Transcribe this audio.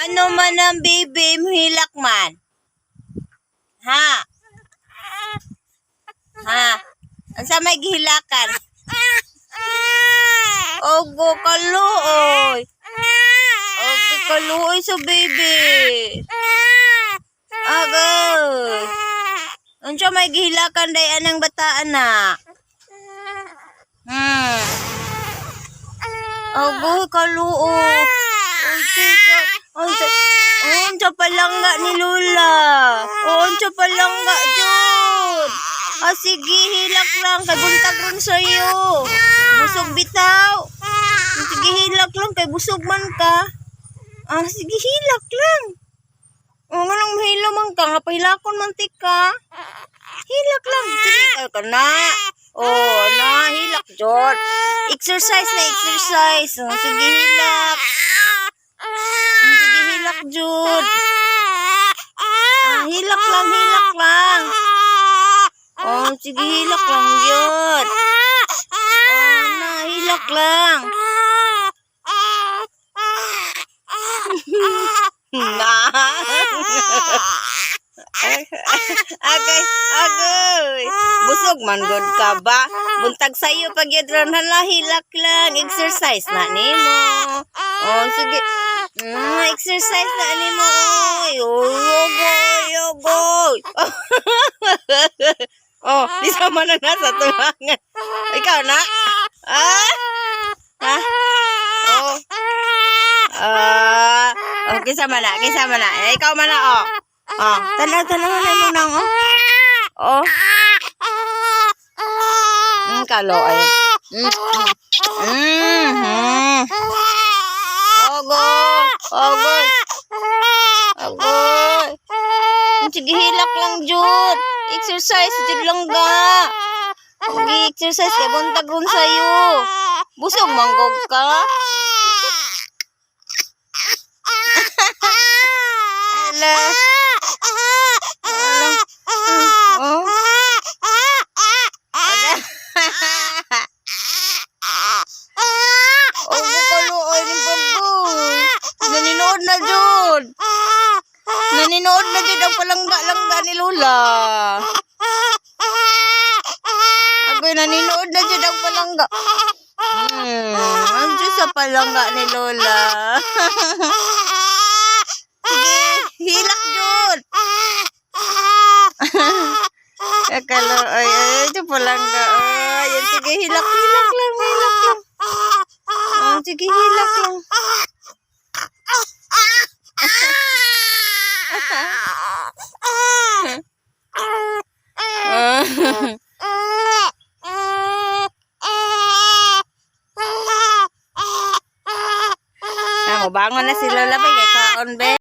Ano man ang baby, hilak man. Ha? Ha? Ansa may gihilakan? Ogo kaluoy. Ogo kaluoy sa baby. Agay. Ansa may gihilakan day anang bataan na. Ogo kaluoy. Unsa palangga ni Lola. Unsa palangga jud. Sige, hilak lang. Kay buntag ron sa'yo. Busog bitaw. Sige, hilak lang. Kay busog man ka. Sige, hilak lang. Anong mahilo man ka? Nga pahilakon man tika. Hilak lang. Sige, kayo ka na. Hilak, Jod. Exercise na exercise. Sige, hilak. Sige, hilak, Jod. Hilak lang, hilak lang. Sige, hilak lang, Jod. Hilak lang. Agay. Busog man god ka ba? Buntag sa'yo pag yadron hilak lang. Exercise na nimo. Sige. Exercise na nimo. Yogoy. Di sama na nasa tumangan. Ikaw na? Kisama na. Ikaw man na, Tanaw na mo nang, Kalo, ay. Ogoy. Sige, hilak lang, Jud. Exercise, Jud lang ga. Exercise, kaya buntag ron sa'yo. Busog manggog ka. Ala. Bukaluoy ni baboy. Naninood na Jud ang palangga ni Lola. Agoy, naninood na Jud ang palangga. Ang Diyos sa palangga ni Lola. Sige, hilak Jud. Ay, ito palangga. Sige, hilak lang. Sige, hilak lang. Bangon na si Lola, kay kaon be.